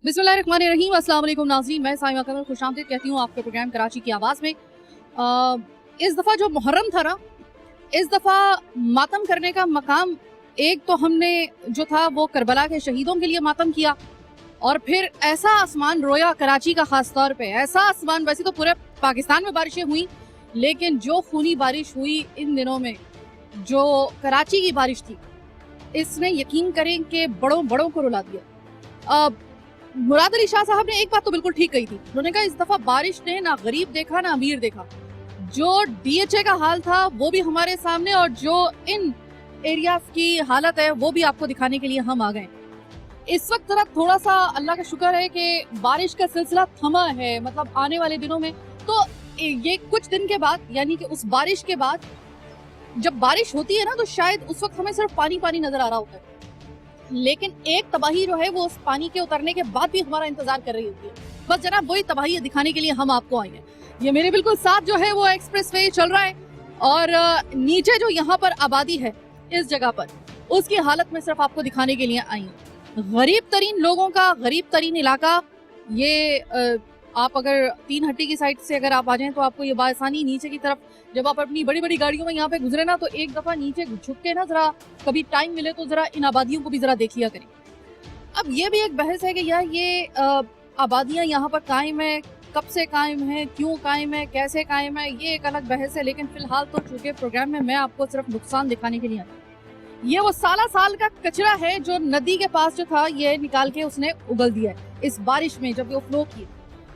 बिस्मिल्लाहिर्रहमानिर्रहीम। अस्सलाम वालेकुम नाज़रीन, मैं साइमा कमर खुशामदीद कहती हूँ आपके प्रोग्राम कराची की आवाज़ में। इस दफ़ा जो मुहर्रम था ना, इस दफ़ा मातम करने का मकाम एक तो हमने जो था वो करबला के शहीदों के लिए मातम किया, और फिर ऐसा आसमान रोया कराची का, ख़ास तौर पे ऐसा आसमान। वैसे तो पूरे पाकिस्तान में बारिशें हुई, लेकिन जो खूनी बारिश हुई इन दिनों में, जो कराची की बारिश थी, इसने यकीन करें कि बड़ों बड़ों को रुला दिया। मुराद अली शाह साहब ने एक बात तो बिल्कुल ठीक कही थी। उन्होंने कहा इस दफा बारिश ने ना गरीब देखा ना अमीर देखा। जो डीएचए का हाल था वो भी हमारे सामने, और जो इन एरियाज की हालत है वो भी आपको दिखाने के लिए हम आ गए। इस वक्त जरा थोड़ा सा अल्लाह का शुक्र है कि बारिश का सिलसिला थमा है। मतलब आने वाले दिनों में तो ये कुछ दिन के बाद, यानी कि उस बारिश के बाद जब बारिश होती है ना, तो शायद उस वक्त हमें सिर्फ पानी पानी नजर आ रहा होता है, लेकिन एक तबाही जो है वो उस पानी के उतरने के बाद भी हमारा इंतजार कर रही होती है। बस जनाब वही तबाही दिखाने के लिए हम आपको आए हैं। ये मेरे बिल्कुल साथ जो है वो एक्सप्रेस वे चल रहा है, और नीचे जो यहाँ पर आबादी है इस जगह पर, उसकी हालत में सिर्फ आपको दिखाने के लिए आई हूँ। गरीब तरीन लोगों का गरीब तरीन इलाका ये। आप अगर तीन हट्टी की साइड से अगर आप आ जाएं तो आपको ये बासानी नीचे की तरफ, जब आप अपनी बड़ी बड़ी गाड़ियों में यहाँ पे गुजरे ना, तो एक दफा नीचे झुक के ना जरा कभी टाइम मिले तो जरा इन आबादियों को भी जरा देख लिया करें। अब ये भी एक बहस है कि यार ये आबादियां यहाँ पर कायम है, कब से कायम है, क्यों कायम है, कैसे कायम है, ये एक अलग बहस है। लेकिन फिलहाल तो चूंकि प्रोग्राम में मैं आपको सिर्फ नुकसान दिखाने के लिए आई। ये वो साल का कचरा है जो नदी के पास जो था ये निकाल के उसने उगल दिया है इस बारिश में जब वो फ्लो की।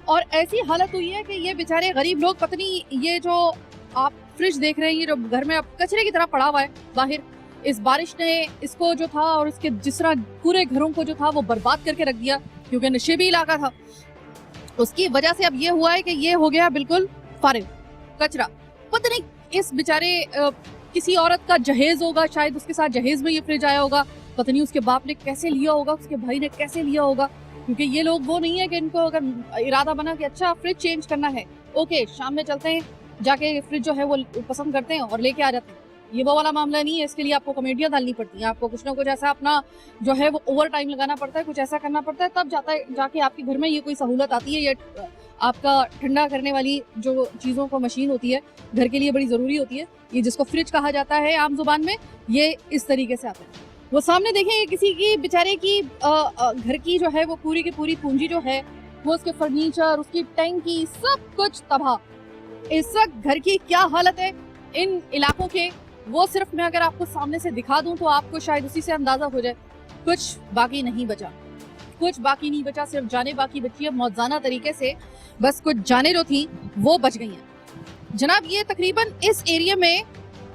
और ऐसी हालत हुई है कि ये बेचारे गरीब लोग, पत्नी, ये जो आप फ्रिज देख रहे हैं, ये जो घर में अब कचरे की तरह पड़ा हुआ है बाहर, इस बारिश ने इसको जो था और इसके जिस तरह पूरे घरों को जो था वो बर्बाद करके रख दिया, क्योंकि नशेबी इलाका था। उसकी वजह से अब ये हुआ है कि ये हो गया बिल्कुल फारिग कचरा। पता नहीं इस बेचारे किसी औरत का जहेज होगा, शायद उसके साथ जहेज में ये फ्रिज आया होगा। पता नहीं उसके बाप ने कैसे लिया होगा, उसके भाई ने कैसे लिया होगा, क्योंकि ये लोग वो नहीं है कि इनको अगर इरादा बना कि अच्छा फ्रिज चेंज करना है, ओके शाम में चलते हैं, जाके फ्रिज जो है वो पसंद करते हैं और लेके आ जाते हैं। ये वो वाला मामला नहीं है। इसके लिए आपको कॉमेडियां डालनी पड़ती हैं, आपको कुछ ना कुछ ऐसा अपना जो है वो ओवर टाइम लगाना पड़ता है, कुछ ऐसा करना पड़ता है, तब जाके आपके घर में ये कोई सहूलत आती है। ये आपका ठंडा करने वाली जो चीज़ों को मशीन होती है घर के लिए बड़ी ज़रूरी होती है, ये जिसको फ्रिज कहा जाता है आम जुबान में, ये इस तरीके से आता है। वो सामने देखें किसी की बेचारे की घर की जो है वो पूरी की पूरी पूंजी जो है वो, उसके फर्नीचर, उसकी टैंकी, सब कुछ तबाह। इस वक्त घर की क्या हालत है इन इलाकों के, वो सिर्फ मैं अगर आपको सामने से दिखा दूं तो आपको शायद उसी से अंदाजा हो जाए। कुछ बाकी नहीं बचा, कुछ बाकी नहीं बचा, सिर्फ जाने बाकी बची है मौजाना तरीके से। बस कुछ जाने जो थी वो बच गई हैं। जनाब ये तकरीबन इस एरिया में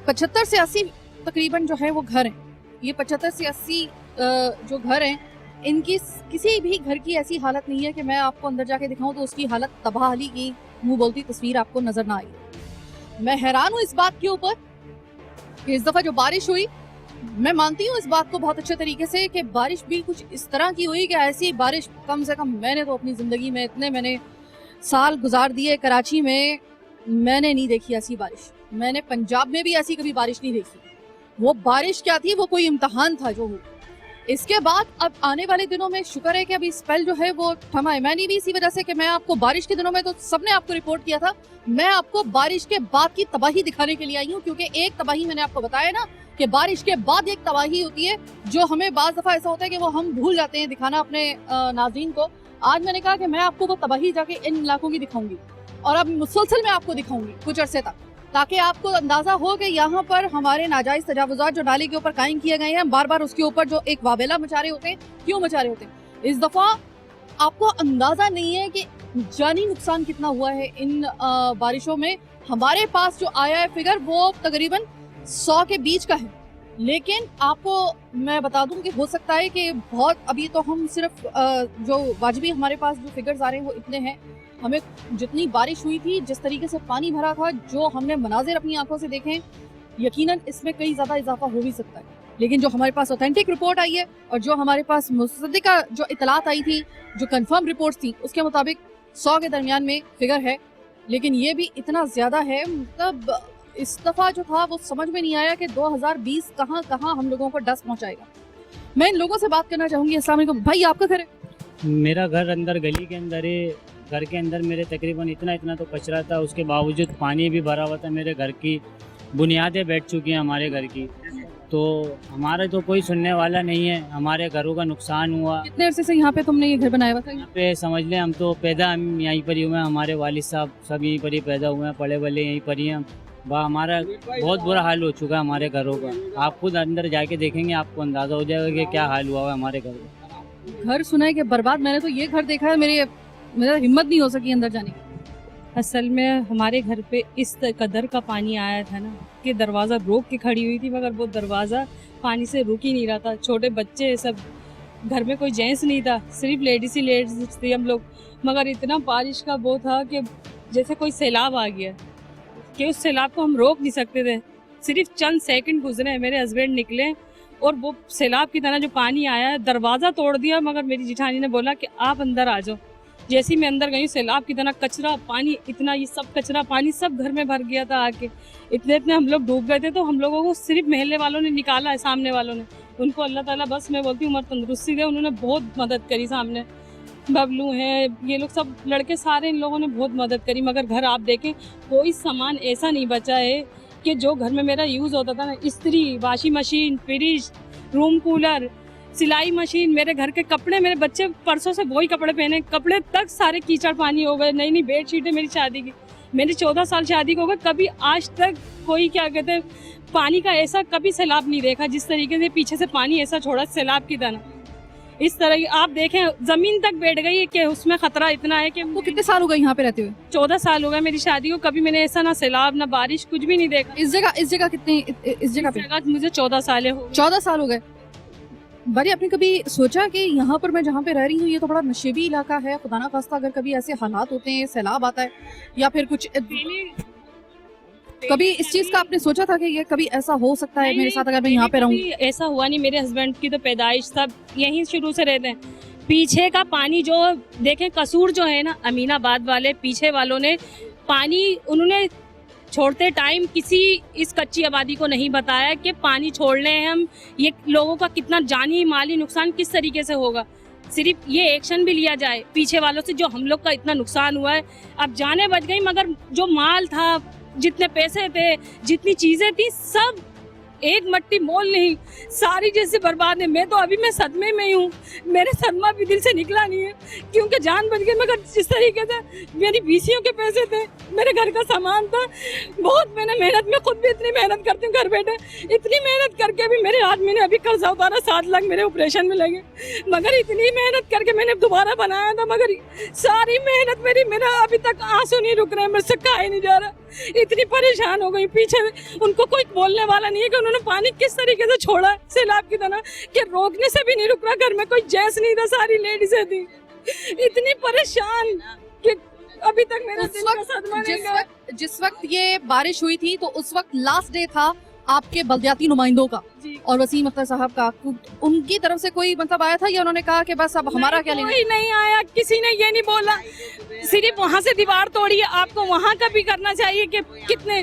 75 से 80 तकरीबन जो है वो घर हैं। ये 75 से 80 जो घर हैं, इनकी किसी भी घर की ऐसी हालत नहीं है कि मैं आपको अंदर जाके दिखाऊं तो उसकी हालत तबाही की मुंह बोलती तस्वीर आपको नजर ना आई। मैं हैरान हूँ इस बात के ऊपर कि इस दफा जो बारिश हुई, मैं मानती हूँ इस बात को बहुत अच्छे तरीके से कि बारिश भी कुछ इस तरह की हुई कि ऐसी बारिश कम से कम मैंने तो अपनी जिंदगी में, इतने मैंने साल गुजार दिए कराची में, मैंने नहीं देखी ऐसी बारिश। मैंने पंजाब में भी ऐसी कभी बारिश नहीं देखी। वो बारिश क्या थी, वो कोई इम्तहान था जो हुआ। इसके बाद अब आने वाले दिनों में शुक्र है कि अभी स्पेल जो है वो थमा है। मैंने भी इसी वजह से कि मैं आपको बारिश के दिनों में तो सबने आपको रिपोर्ट किया था, मैं आपको बारिश के बाद की तबाही दिखाने के लिए आई हूँ। क्योंकि एक तबाही मैंने आपको बताया ना कि बारिश के बाद एक तबाही होती है जो हमें बाज दफा ऐसा होता है कि वो हम भूल जाते हैं दिखाना अपने नाज़रीन को। आज मैंने कहा कि मैं आपको वो तबाही जाके इन इलाकों की दिखाऊंगी, और अब मुसलसल मैं आपको दिखाऊंगी कुछ अरसे तक, ताकि आपको अंदाजा हो कि यहाँ पर हमारे नाजायज तजावुजात जो नाले के ऊपर कायम किए गए हैं, बार बार उसके ऊपर जो एक वावेला मचा रहे होते हैं, क्यों मचा रहे होते हैं। इस दफा आपको अंदाजा नहीं है कि जानी नुकसान कितना हुआ है इन बारिशों में। हमारे पास जो आया है फिगर वो तकरीबन 100 के बीच का है, लेकिन आपको मैं बता दूं कि हो सकता है कि बहुत, अभी तो हम सिर्फ जो वाजिबी हमारे पास जो फिगर्स आ रहे हैं वो इतने हैं। हमें जितनी बारिश हुई थी, जिस तरीके से पानी भरा था, जो हमने मनाजिर अपनी आंखों से देखे, यकीनन इसमें कई ज़्यादा इजाफा हो भी सकता है। लेकिन जो हमारे पास ऑथेंटिक रिपोर्ट आई है और जो हमारे पास मुसद्दिका जो इतलात आई थी, जो कंफर्म रिपोर्ट्स थी, उसके मुताबिक 100 के दरमियान में फिगर है। लेकिन ये भी इतना ज़्यादा है, मतलब इस दफ़ा जो था वो समझ में नहीं आया कि 2020 कहाँ कहाँ हम लोगों को डस पहुँचाएगा। मैं इन लोगों से बात करना चाहूँगी। अस्सलाम वालेकुम भाई, आपका घर है? मेरा घर अंदर गली के अंदर है। घर के अंदर मेरे तकरीबन इतना तो कचरा था, उसके बावजूद पानी भी भरा हुआ था। मेरे घर की बुनियादें बैठ चुकी हैं हमारे घर की, तो हमारा तो कोई सुनने वाला नहीं है। हमारे घरों का नुकसान हुआ। कितने अरसे से यहाँ पे तुमने ये घर बनाया हुआ था? यहाँ पे समझ लें हम तो पैदा हम यहीं पर ही हुए हैं। हमारे वालिद साहब सब यहीं पर ही पैदा हुए हैं, पढ़े बड़े यहीं पर ही हैं। हमारा बहुत बुरा हाल हो चुका है हमारे घरों का। आप खुद अंदर जाके देखेंगे, आपको अंदाज़ा हो जाएगा कि क्या हाल हुआ है हमारे घर का। घर सुना है कि बर्बाद, मैंने तो ये घर देखा है, मेरा हिम्मत नहीं हो सकी अंदर जाने की। असल में हमारे घर पे इस कदर का पानी आया था ना कि दरवाज़ा रोक के खड़ी हुई थी, मगर वो दरवाज़ा पानी से रुक ही नहीं रहा था। छोटे बच्चे सब, घर में कोई जेंट्स नहीं था, सिर्फ लेडीज ही लेडीज थी हम लोग। मगर इतना बारिश का वो था कि जैसे कोई सैलाब आ गया, कि उस सैलाब को हम रोक नहीं सकते थे। सिर्फ चंद सेकंड गुजरे, मेरे हस्बैंड निकले और वो सैलाब की तरह जो पानी आया, दरवाज़ा तोड़ दिया। मगर मेरी जिठानी ने बोला कि आप अंदर आ जाओ। जैसे ही मैं अंदर गई, सैलाब की तरह कचरा पानी, इतना ये सब कचरा पानी सब घर में भर गया था आके। इतने हम लोग डूब गए थे। तो हम लोगों को सिर्फ महल्ले वालों ने निकाला है, सामने वालों ने। उनको अल्लाह ताला बस मैं बोलती हूँ उम्र तंदुरुस्ती दे। उन्होंने बहुत मदद करी। सामने बबलू हैं, ये लोग सब लड़के सारे, इन लोगों ने बहुत मदद करी। मगर घर आप देखें, कोई सामान ऐसा नहीं बचा है कि जो घर में मेरा यूज़ होता था ना, इस्त्री, washing machine, fridge, room cooler, सिलाई मशीन, मेरे घर के कपड़े, मेरे बच्चे परसों से वही कपड़े पहने, कपड़े तक सारे कीचड़ पानी हो गए। नई नई बेडशीटें मेरी शादी की, मेरी 14 साल शादी को हो गए, कभी आज तक कोई क्या कहते हैं पानी का ऐसा कभी सैलाब नहीं देखा जिस तरीके से पीछे से पानी ऐसा छोड़ा सैलाब की तरह। इस तरह आप देखें जमीन तक बैठ गई है कि उसमें खतरा इतना है कि। तो कितने साल हो गए यहाँ पे रहते हुए? 14 साल हो गए मेरी शादी को, कभी मैंने ऐसा ना सैलाब ना बारिश कुछ भी नहीं देखा। इस जगह कितनी, इस जगह पे मुझे 14 साल हो। 14 साल हो गए। बड़ी, आपने कभी सोचा कि यहाँ पर मैं जहाँ पे रह रही हूँ ये तो बड़ा नशेबी इलाका है, खुदा ना खास्ता अगर कभी ऐसे हालात होते हैं, सैलाब आता है या फिर कुछ, कभी इस चीज का आपने सोचा था कि ये कभी ऐसा हो सकता है मेरे साथ अगर मैं यहाँ पे रहूँ? ऐसा हुआ नहीं। मेरे हस्बैंड की तो पैदाइश सब यहीं शुरू से रहते हैं। पीछे का पानी जो देखें, कसूर जो है ना, अमीनाबाद वाले पीछे वालों ने पानी उन्होंने छोड़ते टाइम किसी इस कच्ची आबादी को नहीं बताया कि पानी छोड़ने हैं हम, ये लोगों का कितना जानी माली नुकसान किस तरीके से होगा। सिर्फ ये एक्शन भी लिया जाए पीछे वालों से, जो हम लोग का इतना नुकसान हुआ है। अब जाने बच गई, मगर जो माल था, जितने पैसे थे, जितनी चीजें थी, सब एक मट्टी मोल नहीं, सारी जैसे बर्बाद है। मैं सदमे में हूँ, मेरे सदमा भी दिल से निकला नहीं है क्योंकि जान बच गई। मगर जिस तरीके से मेरी बीसियों के पैसे थे, मेरे घर का सामान था, बहुत मैंने मेहनत, मैं खुद भी इतनी मेहनत करती हूँ घर बैठे, इतनी मेहनत करके भी मेरे आदमी ने अभी कर्जा उतारा, 7 लाख मेरे ऑपरेशन में लगे। मगर इतनी मेहनत करके मैंने दोबारा बनाया था, मगर सारी मेहनत मेरा अभी तक आंसू नहीं रुक रहा है, मुझसे खाया नहीं जा रहा। इतनी परेशान हो गई। पीछे उनको कोई बोलने वाला नहीं है कि उन्होंने पानी किस तरीके से छोड़ा सैलाब की तरह, कि रोकने से भी नहीं रुक रहा। घर में कोई जेंट्स नहीं था, सारी लेडीजें थी। इतनी परेशान कि अभी तक मेरा दिल का सदमा नहीं गया। जिस वक्त ये बारिश हुई थी तो उस वक्त लास्ट डे था आपके बल्दियाती नुमाइंदों का और वसीम अख्तर साहब का, उनकी तरफ से कोई मतलब आया था या उन्होंने कहा कि बस अब हमारा क्या लेना? कोई नहीं आया, किसी ने ये नहीं बोला। सिर्फ वहाँ से दीवार तोड़ी है, आपको वहाँ का भी करना चाहिए कि कितने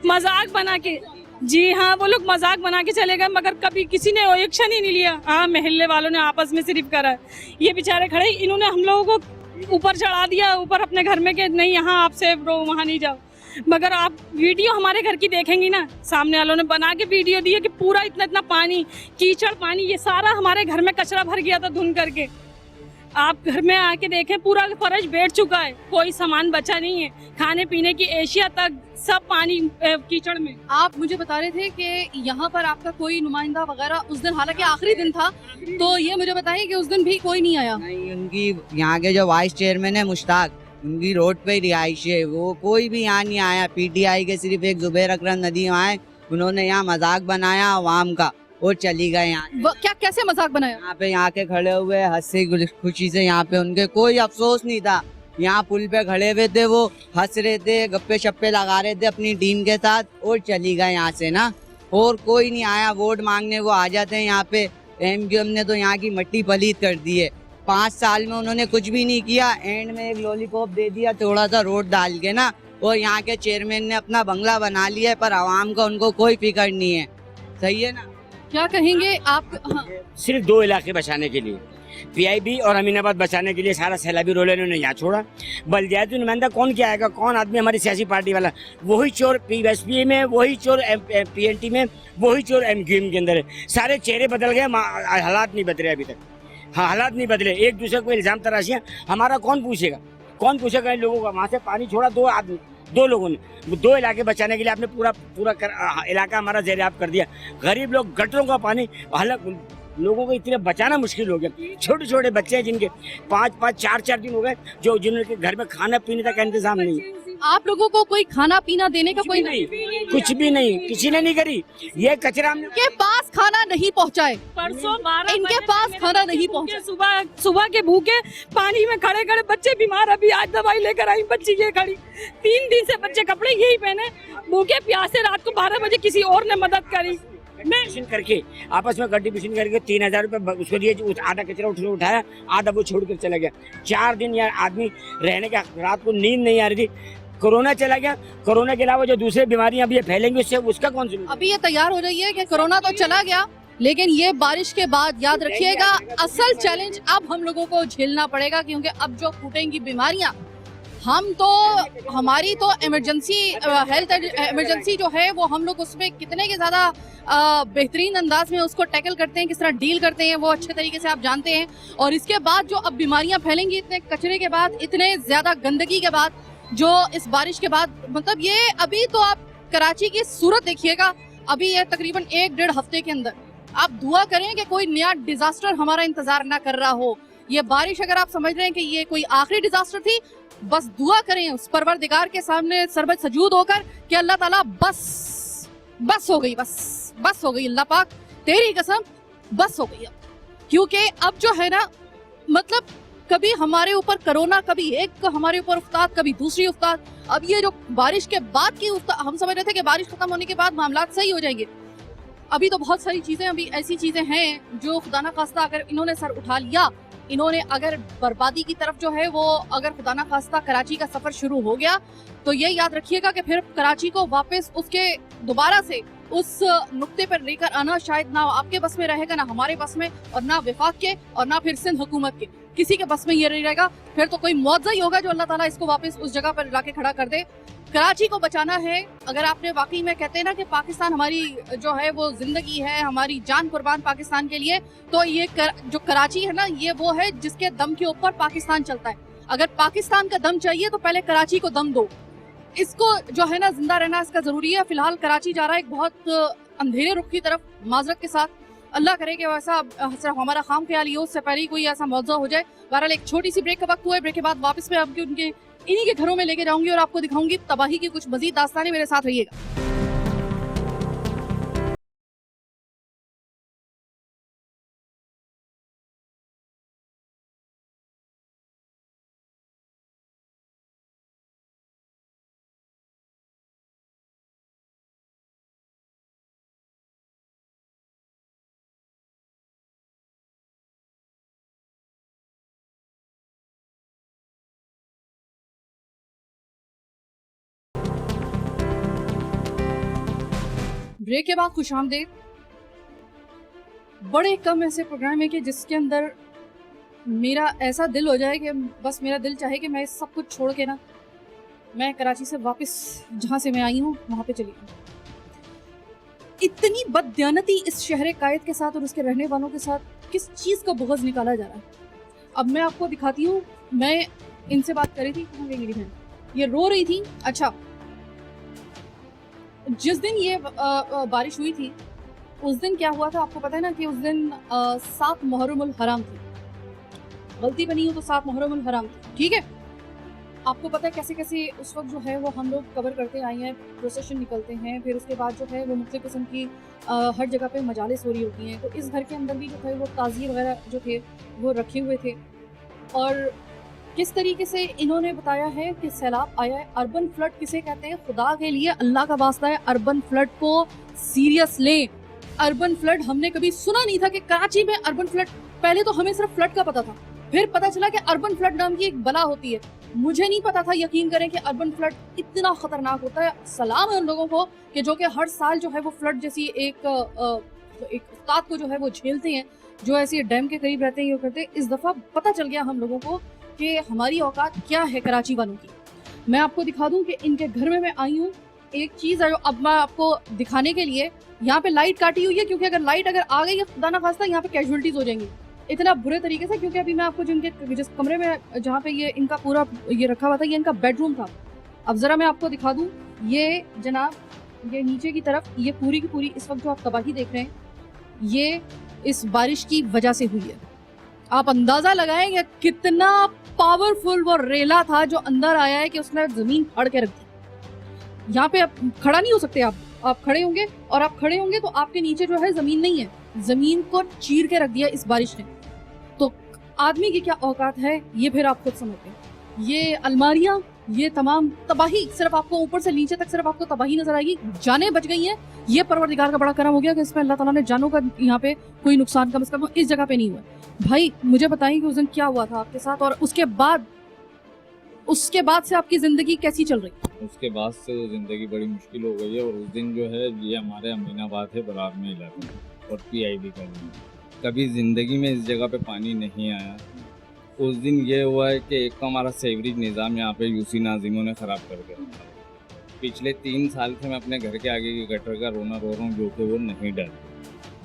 मजाक बना के। जी हाँ, वो लोग मजाक बना के चले गए, मगर कभी किसी ने एक्शन ही नहीं लिया। हाँ, महल्ले वालों ने आपस में सिर्फ करा है। ये बेचारे खड़े, इन्होंने हम लोगों को ऊपर चढ़ा दिया, ऊपर अपने घर में, कि नहीं यहाँ आप सेफ रहो, वहाँ नहीं जाओ। मगर आप वीडियो हमारे घर की देखेंगी ना, सामने वालों ने बना के वीडियो दी है कि पूरा इतना पानी, कीचड़ पानी, ये सारा हमारे घर में कचरा भर गया था धुन करके। आप घर में आके देखें, पूरा फर्श बैठ चुका है, कोई सामान बचा नहीं है, खाने पीने की एशिया तक सब पानी कीचड़ में। आप मुझे बता रहे थे कि यहाँ पर आपका कोई नुमाइंदा वगैरह उस दिन, हालांकि आखिरी दिन था, तो ये मुझे बताइए कि उस दिन भी कोई नहीं आया? नहीं, उनकी यहाँ के जो वाइस चेयरमैन है मुश्ताक, उनकी रोड पे रिहाइश है, वो कोई भी यहाँ नहीं आया। पीटीआई के सिर्फ एक जुबैर अकरम नदीम आए, उन्होंने यहाँ मजाक बनाया अवाम का और चली गए। यहाँ क्या, कैसे मजाक बनाया? यहाँ पे यहाँ के खड़े हुए हंसी खुशी से, यहाँ पे उनके कोई अफसोस नहीं था। यहाँ पुल पे खड़े हुए थे, वो हंस रहे थे, गप्पे शप्पे लगा रहे थे अपनी टीम के साथ और चली गए यहाँ से ना। और कोई नहीं आया, वोट मांगने वो आ जाते हैं यहाँ पे। एमक्यूएम ने तो यहाँ की मट्टी पलीत कर दी है। 5 साल में उन्होंने कुछ भी नहीं किया, एंड में एक लॉलीपॉप दे दिया थोड़ा सा रोड डाल के ना, और यहाँ के चेयरमैन ने अपना बंगला बना लिया है, पर आवाम का उनको कोई फिक्र नहीं है। सही है ना? क्या कहेंगे आप? हाँ। सिर्फ 2 इलाके बचाने के लिए पीआईबी और अमीनाबाद बचाने के लिए सारा सैलाबी रोल इन्होंने यहाँ छोड़ा। बल्दियाती नुमाइंदा कौन क्या आएगा, कौन आदमी हमारी सियासी पार्टी वाला, वही चोर पीएसपी में, वही चोर पीएनटी में, वही चोर एमक्यूएम के अंदर है। सारे चेहरे बदल गए, हालात नहीं बदले अभी तक। हाँ, हालात नहीं बदले, एक दूसरे को इल्जाम तराशियाँ, हमारा कौन पूछेगा, कौन पूछेगा इन लोगों का। वहाँ से पानी छोड़ा दो लोगों ने, 2 इलाके बचाने के लिए आपने पूरा इलाका हमारा जेरियाब कर दिया। गरीब लोग, गटरों का पानी, हालांकि लोगों को इतने बचाना मुश्किल हो गया। छोटे छोटे बच्चे हैं जिनके 5-5, 4-4 दिन हो गए, जिनके घर में खाना पीने तक का इंतजाम नहीं है। आप लोगों को कोई खाना पीना देने का कोई नहीं, कुछ भी नहीं, किसी ने नहीं करी। ये कचरा के पास खाना नहीं पहुँचाए, परसों 12 इनके पास खाना नहीं पहुँचा। सुबह के भूखे पानी में खड़े खड़े बच्चे बीमार, अभी आज दवाई लेकर आई बच्ची ये खड़ी, 3 दिन से बच्चे कपड़े यही पहने, भूखे प्यासे, रात को 12 बजे किसी और ने मदद करी। कंट्रीब्यूशन करके आपस में कंट्रीब्यूशन करके 3000 रुपये उसको दिए, आधा कचरा उठाया, आधा वो छोड़कर चला गया। 4 दिन यार आदमी रहने का, रात को नींद नहीं आ रही थी। कोरोना चला गया, कोरोना के अलावा जो दूसरे बीमारियां अभी फैलेंगी उसका कौन सी? अभी ये तैयार हो रही है कि कोरोना तो चला गया, लेकिन ये बारिश के बाद याद रखिएगा असल चैलेंज अब हम लोगों को झेलना पड़ेगा, क्योंकि अब जो फूटेंगी बीमारियां, हम तो, हमारी तो इमरजेंसी हेल्थ इमरजेंसी जो है वो हम लोग उसमें कितने के ज्यादा बेहतरीन अंदाज में उसको टैकल करते हैं, किस तरह डील करते हैं वो अच्छे तरीके से आप जानते हैं। और इसके बाद जो अब बीमारियां फैलेंगी, इतने कचरे के बाद, इतने ज्यादा गंदगी के बाद, जो इस बारिश के बाद, मतलब ये अभी तो आप कराची की सूरत देखिएगा, अभी ये तकरीबन 1-1.5 हफ्ते के अंदर आप दुआ करें कि कोई नया डिजास्टर हमारा इंतजार ना कर रहा हो। ये बारिश अगर आप समझ रहे हैं कि ये कोई आखिरी डिजास्टर थी, बस दुआ करें उस परवरदिगार के सामने सरबत सजूद होकर कि अल्लाह ताला बस हो गई, बस हो गई, अल्लाह पाक तेरी कसम बस हो गई अब। क्योंकि अब जो है ना, मतलब कभी हमारे ऊपर कोरोना, कभी एक हमारे ऊपर उस्ताद, कभी दूसरी उस्ताद, अब ये जो बारिश के बाद की हम समझ रहे थे कि बारिश खत्म होने के बाद मामलात सही हो जाएंगे। अभी तो बहुत सारी चीजें, अभी ऐसी चीजें हैं जो खुदा ना खास्ता अगर इन्होंने सर उठा लिया, इन्होंने अगर बर्बादी की तरफ जो है वो, अगर खुदा ना खास्ता कराची का सफर शुरू हो गया, तो ये याद रखिएगा कि फिर कराची को वापस उसके दोबारा से उस नुक्ते पर लेकर आना शायद ना आपके बस में रहेगा, ना हमारे बस में, और ना विफाक के, और ना फिर सिंध हुकूमत के, किसी के बस में ये नहीं रहेगा। फिर तो कोई मुआवजा ही होगा जो अल्लाह ताला इसको वापस उस जगह पर लाके खड़ा कर दे। कराची को बचाना है। अगर आपने वाकई में कहते हैं ना कि पाकिस्तान हमारी जो है वो जिंदगी है, हमारी जान कुर्बान पाकिस्तान के लिए, तो ये जो कराची है ना, ये वो है जिसके दम के ऊपर पाकिस्तान चलता है। अगर पाकिस्तान का दम चाहिए तो पहले कराची को दम दो, इसको जो है ना जिंदा रहना इसका जरूरी है। फिलहाल कराची जा रहा है एक बहुत अंधेरे रुख की तरफ, माजरत के साथ। अल्लाह करे कि वैसा सिर्फ हमारा खाम ख्याल हो, उससे पहले कोई ऐसा मौजूद हो जाए। बहरहाल एक छोटी सी ब्रेक का वक्त हुआ है, ब्रेक के बाद वापस मैं आपके उनके इन्हीं के घरों में लेके जाऊंगी और आपको दिखाऊंगी तबाही की कुछ मजीद दास्तानें। मेरे साथ रहिएगा। ब्रेक के बाद खुशामदीद। बड़े कम ऐसे प्रोग्राम है कि जिसके अंदर मेरा ऐसा दिल हो जाए कि बस मेरा दिल चाहे कि मैं सब कुछ छोड़ के ना मैं कराची से वापस जहाँ से मैं आई हूँ वहाँ पे चली जाऊँ। इतनी बददियानती इस शहर कायद के साथ और उसके रहने वालों के साथ किस चीज़ का बुग़्ज़ निकाला जा रहा है। अब मैं आपको दिखाती हूँ। मैं इनसे बात कर रही थी, कहाँ गई मेरी बहन, ये रो रही थी। अच्छा, जिस दिन ये बारिश हुई थी उस दिन क्या हुआ था आपको पता है ना कि उस दिन 7 मुहर्रमुल हराम थी। गलती बनी हो तो 7 मुहर्रमुल हराम थी, ठीक है। आपको पता है कैसे कैसे उस वक्त जो है वो हम लोग कवर करते आए हैं, प्रोसेशन निकलते हैं, फिर उसके बाद जो है वो मुख्तलिफ किस्म की हर जगह पे मजालिस हो रही होती हैं। तो इस घर के अंदर भी जो है वो ताज़िए वगैरह जो थे वो रखे हुए थे। और किस तरीके से इन्होंने बताया है कि सैलाब आया है। अर्बन फ्लड किसे कहते हैं, खुदा के लिए अल्लाह का वास्ता है, अर्बन फ्लड को सीरियस लें। अर्बन फ्लड हमने कभी सुना नहीं था कि कराची में अर्बन फ्लड, पहले तो हमें सिर्फ फ्लड का पता था, फिर पता चला कि अर्बन फ्लड नाम की एक बला होती है। मुझे नहीं पता था, यकीन करें, कि अर्बन फ्लड इतना खतरनाक होता है। सलाम है उन लोगों को कि जो कि हर साल जो है वो फ्लड जैसी एक उस्ताद को जो है वो झेलते हैं। जो ऐसे डैम के करीब रहते हैं ये करते हैं। इस दफा पता चल गया हम लोगों को कि हमारी औकात क्या है कराची वालों की। मैं आपको दिखा दूं कि इनके घर में मैं आई हूँ। एक चीज है जो अब मैं आपको दिखाने के लिए, यहाँ पे लाइट काटी हुई है क्योंकि अगर लाइट आ गई खुदा ना खास्ता यहाँ पे कैजुअलिटीज हो जाएंगी इतना बुरे तरीके से। क्योंकि अभी मैं आपको जिस कमरे में जहाँ पे ये इनका पूरा ये रखा हुआ था ये इनका बेडरूम था। अब जरा मैं आपको दिखा दूं, ये जनाब ये नीचे की तरफ ये पूरी की पूरी इस वक्त जो आप तबाही देख रहे हैं ये इस बारिश की वजह से हुई है। आप अंदाजा लगाएंगे कितना पावरफुल वो रेला था जो अंदर आया है कि उसने जमीन फाड़ के रख दी। यहाँ पे आप खड़ा नहीं हो सकते। आप खड़े होंगे और आप खड़े होंगे तो आपके नीचे जो है जमीन नहीं है, जमीन को चीर के रख दिया इस बारिश ने। तो आदमी की क्या औकात है ये फिर आप खुद समझते हैं। ये अलमारियां, ये तमाम तबाही, सिर्फ आपको ऊपर से नीचे तक सिर्फ आपको तबाही नजर आएगी। जानें बच गई हैं। ये परवरदिगार का बड़ा करम हो गया कि इसमें अल्लाह ताला ने जानों का यहाँ पे कोई नुकसान कम से कम इस जगह पे नहीं हुआ। भाई मुझे बताइए कि उस दिन क्या हुआ था आपके साथ और उसके बाद से आपकी जिंदगी कैसी चल रही? उसके बाद से तो ज़िंदगी बड़ी मुश्किल हो गई है। और उस दिन जो है ये हमारे अमीनाबाद है बरार में इलाके में और PIB का दिन, कभी ज़िंदगी में इस जगह पे पानी नहीं आया। उस दिन ये हुआ है कि एक तो हमारा सेवरेज निज़ाम यहाँ पे यूसी नाजिमों ने ख़राब कर दिया। पिछले 3 साल से मैं अपने घर के आगे की गटर का रोना रो रहा हूँ जो कि वो नहीं डर।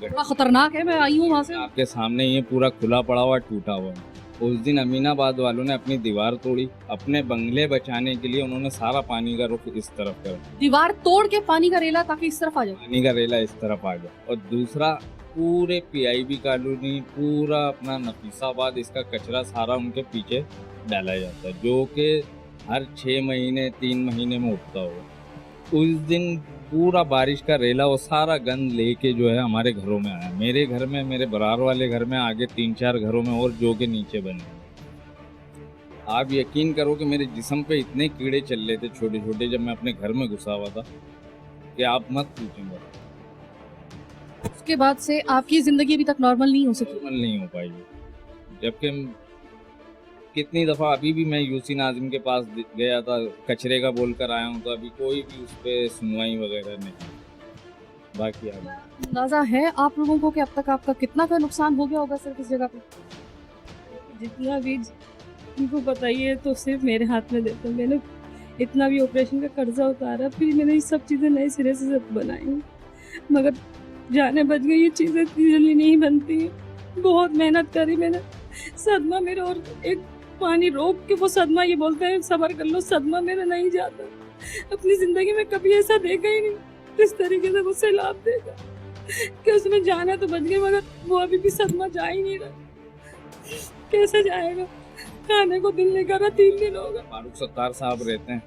बड़ा खतरनाक है। मैं आई हूँ वहाँ से, आपके सामने ये पूरा खुला पड़ा हुआ टूटा हुआ है। उस दिन अमीनाबाद वालों ने अपनी दीवार तोड़ी, अपने बंगले बचाने के लिए उन्होंने सारा पानी का रुख इस तरफ कर, दीवार तोड़ के पानी का रेला ताकि इस तरफ आ जाए, पानी का रेला इस तरफ आ गया। और दूसरा पूरे PIB कॉलोनी, पूरा अपना नफीसाबाद, इसका कचरा सारा उनके पीछे डाला जाता है जो कि हर 6 महीने 3 महीने में उठता होगा। उस दिन पूरा बारिश का रेला वो सारा गंद लेके जो है हमारे घरों में आया। मेरे घर में, मेरे बरार वाले घर में, आगे 3-4 घरों में और जो के नीचे बने। आप यकीन करो कि मेरे जिस्म पे इतने कीड़े चल रहे थे छोटे छोटे जब मैं अपने घर में घुसा हुआ था कि आप मत पूछेंगे। उसके बाद से आपकी जिंदगी अभी तक नॉर्मल नहीं हो सकी? नॉर्मल नहीं हो पाई। जबकि कितनी दफ़ा अभी भी मैं यूसी नाजिम के पास गया था, कचरे का बोल कर आया हूँ, तो अभी कोई भी उस पर सुनवाई वगैरह नहीं। बाकी अंदाजा है आप लोगों को कि अब तक आपका कितना का नुकसान हो गया होगा सिर्फ इस जगह पे? जितना भी उनको बताइए तो सिर्फ मेरे हाथ में देते। मैंने इतना भी ऑपरेशन का कर्जा उतारा, फिर मैंने ये सब चीज़ें नए सिरे से सब बनाई, मगर जाने बच गई। ये चीज़ें इतनी जल्दी नहीं बनती। बहुत मेहनत करी मैंने। सदमा मेरा, और एक पानी रोक के वो सदमा, ये बोलते हैं सब्र कर लो, सदमा मेरा नहीं जाता। अपनी ज़िंदगी में कभी ऐसा देखा ही नहीं इस तरीके से मुझसे लाभ देगा कि उसमें जाना तो बच गया, मगर वो अभी भी सदमा जा ही नहीं रहा। कैसे जाएगा? खाने को दिल नहीं कर रहा। 3 दिन हो गए। फारूक सत्तार साहब रहते हैं।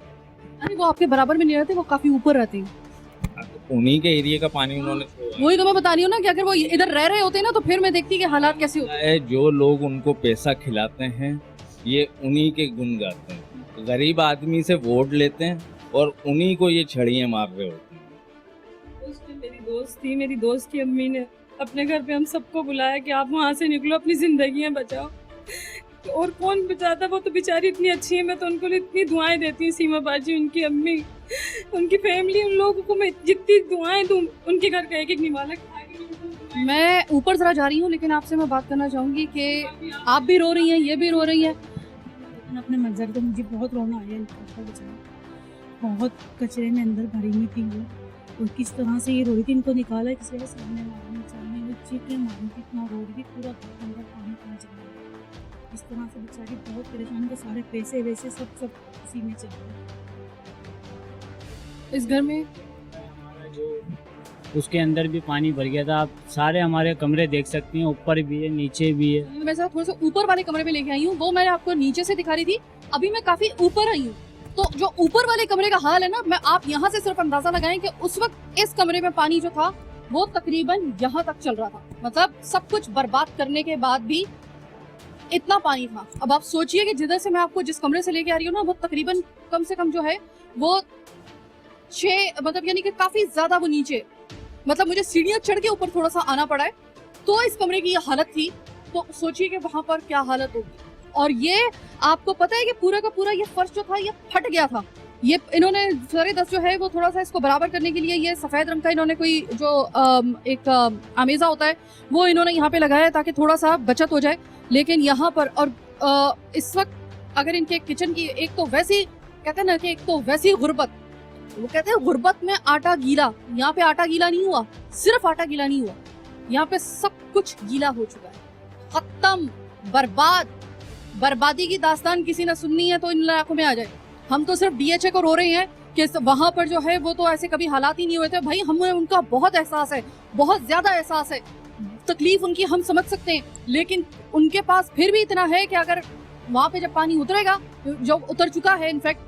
अरे वो आपके बराबर में नहीं रहते, वो काफी ऊपर रहते हैं। उन्हीं के एरिया का पानी उन्होंने छोड़ा। वही तो मैं बता रही हूँ ना कि अगर वो इधर रह रहे होते ना तो फिर मैं देखती कि हालात कैसे होते। है जो लोग उनको पैसा खिलाते हैं ये उन्हीं के गुण गाते हैं। गरीब आदमी से वोट लेते हैं और उन्हीं को ये छड़ियाँ मार रहे होते हैं। उस दिन मेरी दोस्त थी, मेरी दोस्त की अम्मी ने अपने घर पे हम सबको बुलाया कि आप वहाँ से निकलो, अपनी जिंदगियाँ बचाओ। और कौन बचाता? वो तो बेचारी इतनी अच्छी है, मैं तो उनको इतनी दुआएं देती हूँ। सीमा बाजी, उनकी अम्मी, उनकी फैमिली, उन लोगों को मैं जितनी दुआएं दूँ, उनके घर का एक निवाला। मैं ऊपर जरा जा रही हूँ, लेकिन आपसे मैं बात करना चाहूँगी कि आप भी रो रही हैं, ये भी रो रही है। अपने मंजर तो मुझे बहुत रोना आया। बहुत कचरे में अंदर भरी हुई थी वो, और किस तरह से ये रो रही थी। इनको निकाला किसी के सामने चीखें मारी थी, इतना रो रही थी, पूरा घर अंदर पानी पहुँच गया। इस तरह से बेचारी बहुत परेशान, के सारे पैसे वैसे सब इसी में चल रहे। इस घर में उसके अंदर भी पानी भर गया था। आप सारे हमारे कमरे देख सकती हैं, ऊपर भी है नीचे भी है। मैं थोड़ा सा ऊपर वाले कमरे में लेके आई हूँ, वो मैंने आपको नीचे से दिखा रही थी। अभी मैं काफी ऊपर आई हूँ, तो जो ऊपर वाले कमरे का हाल है ना, मैं आप यहाँ से सिर्फ अंदाजा लगाएं कि उस वक्त इस कमरे में पानी जो था वो तकरीबन यहाँ तक चल रहा था। मतलब सब कुछ बर्बाद करने के बाद भी इतना पानी था। अब आप सोचिए कि जिधर से मैं आपको जिस कमरे से लेके आ रही हूँ ना, वो तकरीबन कम से कम जो है वो 6, मतलब यानी कि काफी ज्यादा वो नीचे, मतलब मुझे सीढ़ियां चढ़ के ऊपर थोड़ा सा आना पड़ा है। तो इस कमरे की ये हालत थी, तो सोचिए कि वहां पर क्या हालत होगी। और ये आपको पता है कि पूरा का पूरा ये फर्श जो था ये फट गया था। ये इन्होंने सारे 10 जो है वो थोड़ा सा इसको बराबर करने के लिए ये सफ़ेद रंग का इन्होंने कोई जो एक आमेज़ा होता है वो इन्होंने यहाँ पे लगाया है ताकि थोड़ा सा बचत हो जाए। लेकिन यहाँ पर और इस वक्त अगर इनके किचन की एक तो वैसी कहते हैं ना कि एक तो वैसी गुर्बत, वो कहते हैं गुर्बत में आटा गीला, यहाँ पे आटा गीला नहीं हुआ, सिर्फ आटा गीला नहीं हुआ, यहाँ पे सब कुछ गीला हो चुका है, खत्म, बर्बादी की दास्तान किसी ने सुननी है तो इन इलाकों में आ जाए। हम तो सिर्फ DHA को रो रहे हैं कि वहां पर जो है वो तो ऐसे कभी हालात ही नहीं हुए थे। भाई हमें उनका बहुत एहसास है, बहुत ज्यादा एहसास है, तकलीफ उनकी हम समझ सकते हैं, लेकिन उनके पास फिर भी इतना है कि अगर वहां पे जब पानी उतरेगा, जो उतर चुका है इनफैक्ट,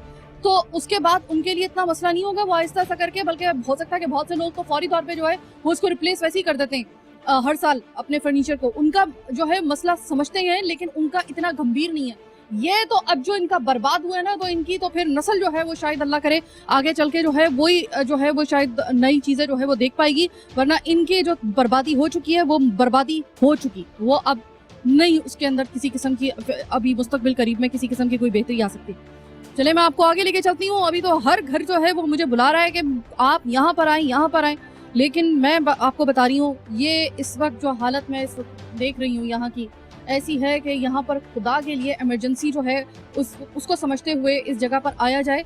तो उसके बाद उनके लिए इतना मसला नहीं होगा, वो आहिस्ता आहिस्ता करके, बल्कि हो सकता है कि बहुत से लोग तो फौरी तौर पे जो है वो उसको रिप्लेस वैसे ही कर देते हैं हर साल अपने फर्नीचर को। उनका जो है मसला समझते हैं, लेकिन उनका इतना गंभीर नहीं है। ये तो अब जो इनका बर्बाद हुआ है ना, तो इनकी तो फिर नस्ल जो है वो शायद अल्लाह करे आगे चल के जो है वही जो है वो शायद नई चीजें जो है वो देख पाएगी, वरना इनकी जो बर्बादी हो चुकी है वो बर्बादी हो चुकी, वो अब नहीं उसके अंदर किसी किस्म की अभी मुस्तकबिल करीब में किसी किस्म की कोई बेहतरी आ सकती। चले मैं आपको आगे लेके चलती हूँ। अभी तो हर घर जो है वो मुझे बुला रहा है कि आप यहाँ पर आए, यहाँ पर आए, लेकिन मैं आपको बता रही हूँ ये इस वक्त जो हालत मैं इस वक्त देख रही हूँ यहाँ की ऐसी है कि यहाँ पर खुदा के लिए इमरजेंसी जो है उसको समझते हुए इस जगह पर आया जाए।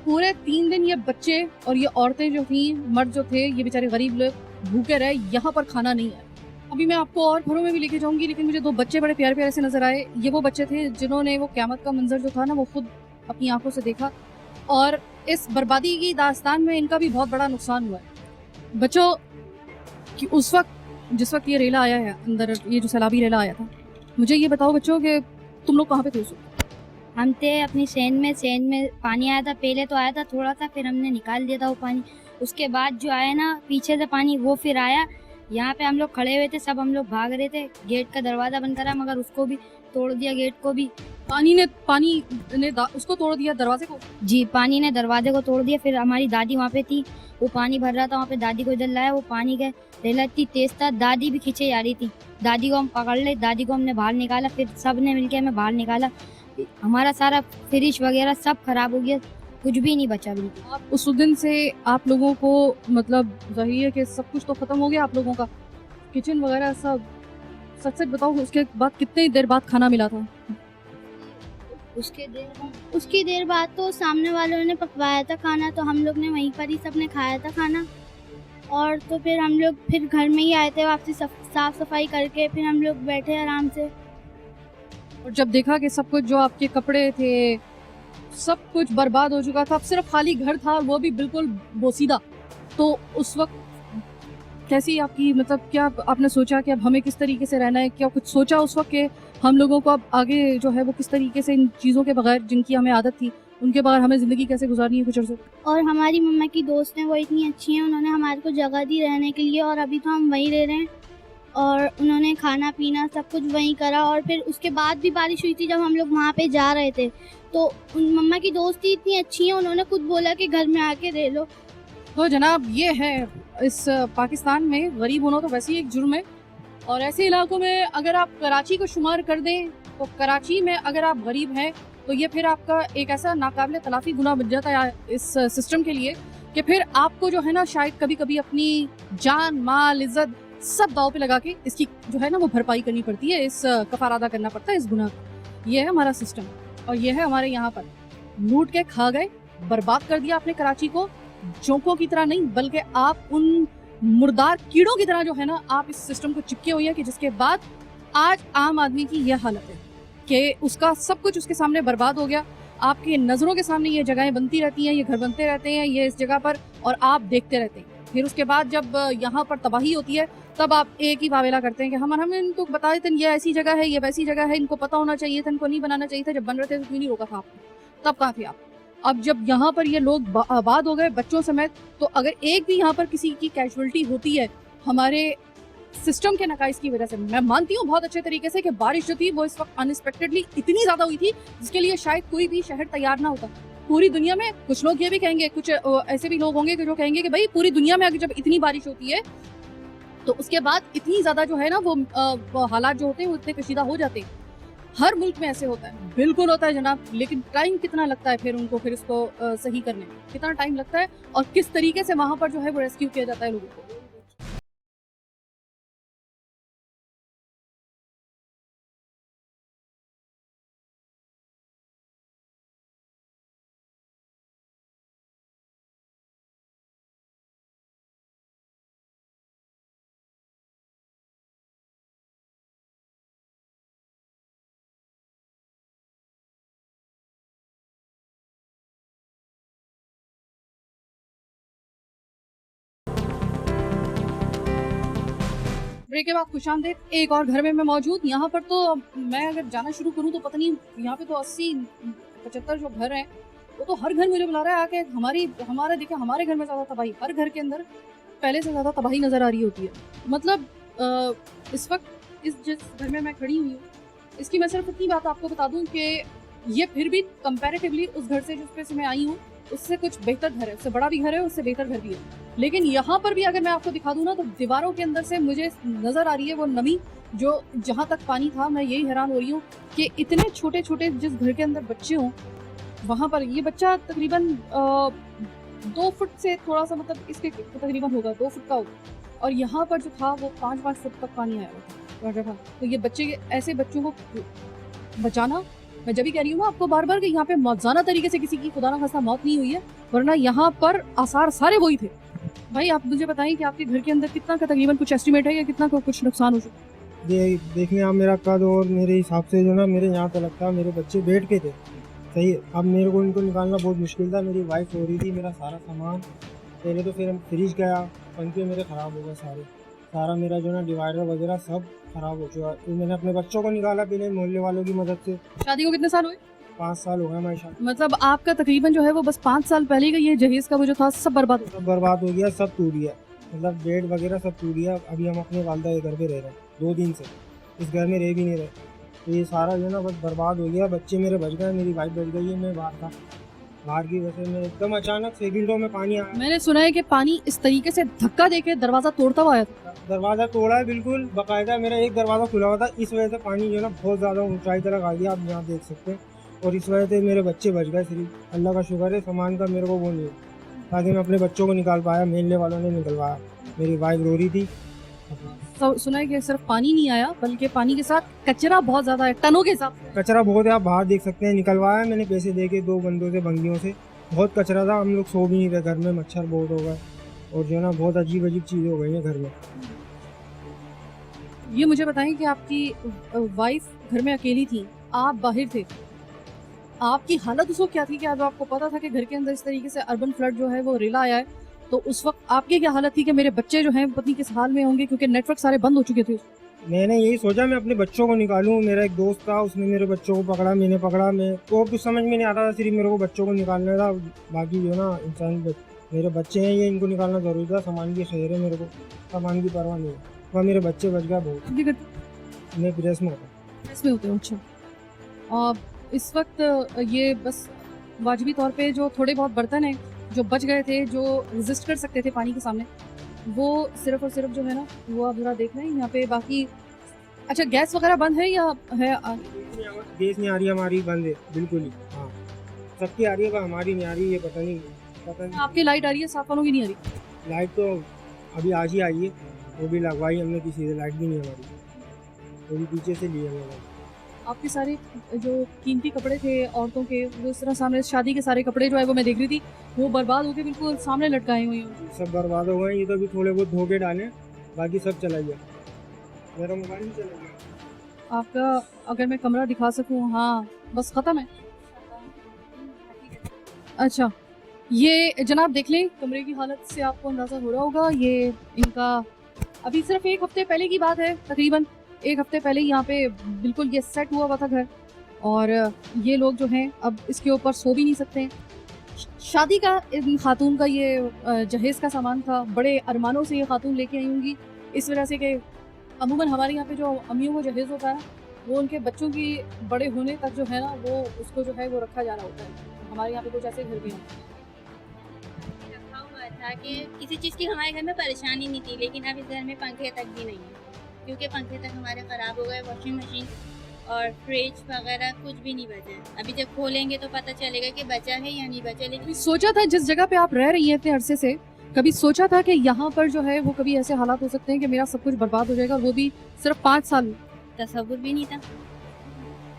पूरे 3 दिन ये बच्चे और ये औरतें जो थी, मर्द जो थे, ये बेचारे गरीब लोग भूखे रहे, यहाँ पर खाना नहीं है। अभी मैं आपको और घरों में भी लेके जाऊंगी, लेकिन मुझे 2 बच्चे बड़े प्यारे प्यारे से नजर आए। ये वो बच्चे थे जिन्होंने वो क़यामत का मंजर जो था ना वो खुद अपनी आंखों से देखा, और इस बर्बादी की दास्तान में इनका भी बहुत बड़ा नुकसान हुआ है। बच्चों कि उस वक्त जिस वक्त ये रेला आया है अंदर, ये जो सैलाबी रेला आया था, मुझे ये बताओ बच्चों कि तुम लोग कहाँ पे थे उस वक्त? हम थे अपनी सेन में पानी आया था, पहले तो आया था थोड़ा सा, फिर हमने निकाल दिया था वो पानी। उसके बाद जो आया ना पीछे से पानी, वो फिर आया। यहाँ पे हम लोग खड़े हुए थे, सब हम लोग भाग रहे थे, गेट का दरवाज़ा बंद करा मगर उसको भी तोड़ दिया, गेट को भी। पानी ने उसको तोड़ दिया, दरवाजे को? जी, पानी ने दरवाजे को तोड़ दिया। फिर हमारी दादी वहाँ पे थी, वो पानी भर रहा था वहाँ पे, दादी को इधर लाया, वो पानी का रेला इतनी तेज था, दादी भी खींचे जा रही थी। दादी को हम पकड़ ले, दादी को हमने बाहर निकाला, फिर सब ने मिलकर हमें बाहर निकाला। हमारा सारा फ्रिज वगैरह सब खराब हो गया, कुछ भी नहीं बचा बिल्कुल। आप उस दिन से आप लोगों को मतलब जाहिर है कि सब कुछ तो खत्म हो गया आप लोगों का, किचन वगैरह सब। सच सच बताओ उसके बाद कितनी देर बाद खाना मिला था? उसकी देर बाद तो सामने वालों ने पकवाया था खाना, तो हम लोग ने वहीं पर ही सबने खाया था खाना। और तो फिर हम लोग फिर घर में ही आए थे वापसी, साफ सफाई करके फिर हम लोग बैठे आराम से। और जब देखा कि सब कुछ जो आपके कपड़े थे सब कुछ बर्बाद हो चुका था, अब सिर्फ खाली घर था, वो भी बिल्कुल बोसीदा, तो उस वक्त कैसी आपकी मतलब क्या आपने सोचा कि अब हमें किस तरीके से रहना है? क्या कुछ सोचा उस वक्त कि हम लोगों को अब आगे जो है वो किस तरीके से इन चीज़ों के बगैर जिनकी हमें आदत थी उनके बगैर हमें ज़िंदगी कैसे गुजारनी है कुछ अर्से? और हमारी मम्मा की दोस्त हैं, वो इतनी अच्छी हैं, उन्होंने हमारे को जगह दी रहने के लिए, और अभी तो हम वहीं रह रहे हैं। और उन्होंने खाना पीना सब कुछ वहीं करा। और फिर उसके बाद भी बारिश हुई थी जब हम लोग वहाँ पे जा रहे थे, तो उन मम्मा की दोस्ती इतनी अच्छी है, उन्होंने खुद बोला कि घर में आके रह लो। तो जनाब ये है इस पाकिस्तान में गरीब होना तो वैसे ही एक जुर्म है, और ऐसे इलाकों में अगर आप कराची को शुमार कर दें तो कराची में अगर आप गरीब हैं तो ये फिर आपका एक ऐसा नाकाबिले तलाफी गुनाह बन जाता है इस सिस्टम के लिए कि फिर आपको जो है ना शायद कभी कभी अपनी जान माल इज्जत सब दाव पे लगा के इसकी जो है ना वो भरपाई करनी पड़ती है, इस कफारा अदा करना पड़ता है इस गुनाह का। ये है हमारा सिस्टम, और ये है हमारे यहाँ पर लूट के खा गए, बर्बाद कर दिया आपने कराची को। जोंकों की तरह नहीं बल्कि आप उन मुर्दार कीड़ों की तरह जो है ना आप इस सिस्टम को चिपके हुए हैं, कि जिसके बाद आज आम आदमी की यह हालत है कि उसका सब कुछ उसके सामने बर्बाद हो गया। आपके नज़रों के सामने ये जगहें बनती रहती हैं, ये घर बनते रहते हैं, ये इस जगह पर, और आप देखते रहते हैं। फिर उसके बाद जब यहाँ पर तबाही होती है तब आप एक ही वावेला करते हैं कि हम इनको बता देते हैं ये ऐसी जगह है, ये वैसी जगह है, इनको पता होना चाहिए था, इनको नहीं बनाना चाहिए था, जब बन रहे थे तो क्यों नहीं रोका था आपको, तब कहाँ थे आप? अब जब यहाँ पर ये लोग आबाद हो गए बच्चों समेत, तो अगर एक भी यहाँ पर किसी की कैजुअलिटी होती है हमारे सिस्टम के नकाइस की वजह से, मैं मानती हूँ बहुत अच्छे तरीके से कि बारिश जो थी वो इस वक्त अनएक्सपेक्टेडली इतनी ज़्यादा हुई थी जिसके लिए शायद कोई भी शहर तैयार ना होता पूरी दुनिया में। कुछ लोग ये भी कहेंगे, कुछ ऐसे भी लोग होंगे कि जो कहेंगे कि भाई पूरी दुनिया में अगर जब इतनी बारिश होती है तो उसके बाद इतनी ज़्यादा जो है ना वो हालात जो होते हैं वो इतने कशीदा हो जाते हैं। हर मुल्क में ऐसे होता है, बिल्कुल होता है जनाब, लेकिन टाइम कितना लगता है फिर उनको फिर इसको सही करने में, कितना टाइम लगता है और किस तरीके से वहां पर जो है वो रेस्क्यू किया जाता है लोगों को। ब्रेक के बाद खुशामदीद एक और घर में मैं मौजूद। यहाँ पर तो मैं अगर जाना शुरू करूँ तो पता नहीं, यहाँ पे तो 80-75 जो घर हैं वो तो हर घर मुझे बुला रहा है आके, हमारा देखिए हमारे घर में ज़्यादा तबाही, हर घर के अंदर पहले से ज़्यादा तबाही नज़र आ रही होती है। मतलब इस वक्त जिस घर में मैं खड़ी हुई हूँ, इसकी मैं सिर्फ इतनी बात आपको बता दूँ कि ये फिर भी कंपैरेटिवली उस घर से जिस पे से मैं आई हूँ उससे कुछ बेहतर घर है, उससे बड़ा भी घर है, उससे बेहतर घर भी है। लेकिन यहाँ पर भी अगर मैं आपको दिखा दूँ ना तो दीवारों के अंदर से मुझे नजर आ रही है वो नमी, जो जहाँ तक पानी था। मैं यही हैरान हो रही हूँ कि इतने छोटे छोटे जिस घर के अंदर बच्चे हों, वहाँ पर ये बच्चा तकरीबन 2 फुट से थोड़ा सा, मतलब इसके तकरीबन होगा 2 फुट का होगा, और यहाँ पर जो था वो 5-5 फुट तक पानी आया था। तो ये बच्चे, ऐसे बच्चों को बचाना, मैं जब भी कह रही हूँ ना आपको बार बार कि यहाँ पे मौजाना तरीके से किसी की खुदा ना खास्ता मौत नहीं हुई है, वरना यहाँ पर आसार सारे वही थे। भाई आप मुझे बताएं कि आपके घर के अंदर कितना का तकरीबन कुछ एस्टिमेट है या कितना का कुछ नुकसान हो सकता है? देखने आप मेरा कद और मेरे हिसाब से जो ना मेरे यहाँ तो लगता है मेरे बच्चे बैठ के थे, सही है। अब मेरे को इनको निकालना बहुत मुश्किल था, मेरी वाइफ हो रही थी, मेरा सारा सामान पहले तो फिर फ्रिज गया, पंखे मेरे ख़राब हो गए सारा मेरा जो ना डिवाइडर वगैरह सब खराब हो चुका। तो मैंने अपने बच्चों को निकाला पहले मोहल्ले वालों की मदद से। शादी को कितने साल हुए? 5 साल हो गए हमारी शादी। मतलब आपका तकरीबन जो है वो बस 5 साल पहले का ये जहेज का वो जो था सब बर्बाद हो गया, सब टूट गया, मतलब बेड वगैरह सब टूट गया। अभी हम अपने वालदा के घर पे रह रहे हैं 2 दिन से, इस घर में रह भी नहीं रहे। तो ये सारा जो ना बस बर्बाद हो गया। बच्चे मेरे बच गए, मेरी वाइफ बच गई है, मैं बाहर था, बाहर की वजह से एकदम अचानक सेकंडों में पानी आया। मैंने सुना है कि पानी इस तरीके से धक्का देके दरवाजा तोड़ता हुआ आया था। दरवाजा तोड़ा है बिल्कुल बाकायदा, मेरा एक दरवाजा खुला हुआ था, इस वजह से पानी जो ना बहुत ज़्यादा ऊंचाई तक आ गया, आप यहाँ देख सकते हैं। और इस वजह से मेरे बच्चे बच गए, सिर्फ अल्लाह का शुक्र है। सामान का मेरे को वो नहीं है, ताकि मैं अपने बच्चों को निकाल पाया, मेले वालों ने निकलवाया। मेरी वाइफ रो रही थी। सुना है कि सिर्फ पानी नहीं आया बल्कि पानी के साथ कचरा बहुत ज्यादा है, टनों के हिसाब से कचरा बहुत है, आप बाहर देख सकते हैं। निकलवाया मैंने पैसे दे के 2 बंदों से, भंगियों से। बहुत कचरा था, हम लोग सो भी नहीं रहे घर में, मच्छर बहुत हो गए और जो ना बहुत अजीब अजीब चीज़ें हो गई हैं घर में। ये मुझे बताएं कि आपकी वाइफ घर में अकेली थी, आप बाहर थे, आपकी हालत उस वक्त क्या थी? कि अब आपको पता था कि घर के अंदर इस तरीके से अर्बन फ्लड जो है वो रेला आया है, तो उस वक्त आपकी क्या हालत थी कि मेरे बच्चे जो हैं पत्नी किस हाल में होंगे, क्योंकि नेटवर्क सारे बंद हो चुके थे? मैंने यही सोचा मैं अपने बच्चों को निकालूं। मेरा एक दोस्त था, उसने मेरे बच्चों को पकड़ा, मैंने पकड़ा। मैं तो कुछ समझ में नहीं आता था, सिर्फ मेरे को बच्चों को निकालना था। बाकी जो ना इंसान मेरे बच्चे हैं, ये इनको निकालना जरूरी था। सामान की खैर है, मेरे को सामान की परवाह नहीं है, वह मेरे बच्चे बच गए। बहुत मैं प्रेस में होते हो? अच्छा, और इस वक्त ये बस वाजिबी तौर पे जो थोड़े बहुत बर्तन हैं जो बच गए थे, जो रेजिस्ट कर सकते थे पानी के सामने, वो सिर्फ और सिर्फ जो है ना वो आप जरा देख रहे हैं यहाँ पे। बाकी अच्छा, गैस वगैरह बंद है या है? गैस नहीं आ रही हमारी, बंद है बिल्कुल ही। हाँ, सबकी आ रही है, हमारी नहीं आ रही है, पता नहीं। आपकी लाइट आ रही है, साथ वालों की नहीं आ रही? लाइट तो अभी आज ही आई है, वो भी लगवाई हमने किसी से। लाइट भी नहीं हमारी, वो भी पीछे से लिए हमने। आपके सारे जो कीमती कपड़े थे औरतों के, वो इस तरह सामने शादी के सारे कपड़े जो है वो मैं देख रही थी, वो बर्बाद होके बिल्कुल सामने लटकाए हुए हैं। सब बर्बाद हो गए। ये तो अभी थोड़े बहुत धोके डाले, बाकी सब चला गया। मेरा मोबाइल भी चला गया। आपका अगर मैं कमरा दिखा सकूं, हाँ बस ख़त्म है। अच्छा, ये जनाब देख लें, कमरे की हालत से आपको अंदाज़ा हो रहा होगा। ये इनका अभी सिर्फ 1 हफ्ते पहले की बात है, तकरीबन 1 हफ्ते पहले यहाँ पे बिल्कुल ये सेट हुआ था घर, और ये लोग जो हैं अब इसके ऊपर सो भी नहीं सकते हैं। शादी का इन खातून का ये जहेज़ का सामान था, बड़े अरमानों से ये खातून लेके आई होंगी, इस वजह से कि अमूमन हमारे यहाँ पे जो अम्मियों को जहेज़ होता है वो उनके बच्चों की बड़े होने तक जो है ना वो उसको जो है वो रखा जा रहा होता है। हमारे यहाँ पे कुछ ऐसे घर भी हैं। रखा हुआ था कि किसी चीज़ की हमारे घर में परेशानी नहीं थी, लेकिन अब इस घर में पंखे तक भी नहीं है, क्योंकि पंखे तक हमारे ख़राब हो गए, वॉशिंग मशीन और फ्रिज वगैरह कुछ भी नहीं बचा है। अभी जब खोलेंगे तो पता चलेगा कि बचा है या नहीं बचा। लेकिन कभी सोचा था जिस जगह पे आप रह रही हैं इतने अरसे से, कभी सोचा था कि यहाँ पर जो है वो कभी ऐसे हालात हो सकते हैं कि मेरा सब कुछ बर्बाद हो जाएगा, और वो भी सिर्फ 5 साल? तसव्वुर भी नहीं था।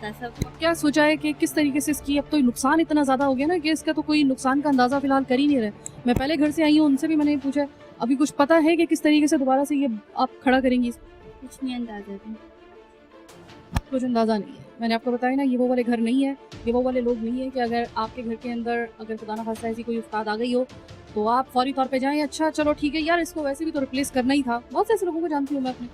तसव्वुर क्या सोचा है कि किस तरीके से इसकी, अब तो नुकसान इतना ज्यादा हो गया ना कि इसका तो कोई नुकसान का अंदाजा फिलहाल कर ही नहीं रहे। मैं पहले घर से आई हूँ, उनसे भी मैंने पूछा, अभी कुछ पता है कि किस तरीके से दोबारा से ये आप खड़ा करेंगी? कुछ नहीं अंदाजा था। कुछ अंदाजा नहीं है। मैंने आपको बताया ना, ये वो वाले घर नहीं है, ये वो वाले लोग नहीं है कि अगर आपके घर के अंदर अगर खुदा ना खास्ता ऐसी कोई उस्ताद आ गई हो तो आप फौरी तौर पे जाएं, अच्छा चलो ठीक है यार इसको वैसे भी तो रिप्लेस करना ही था। बहुत से ऐसे लोगों को जानती हूँ मैं अपने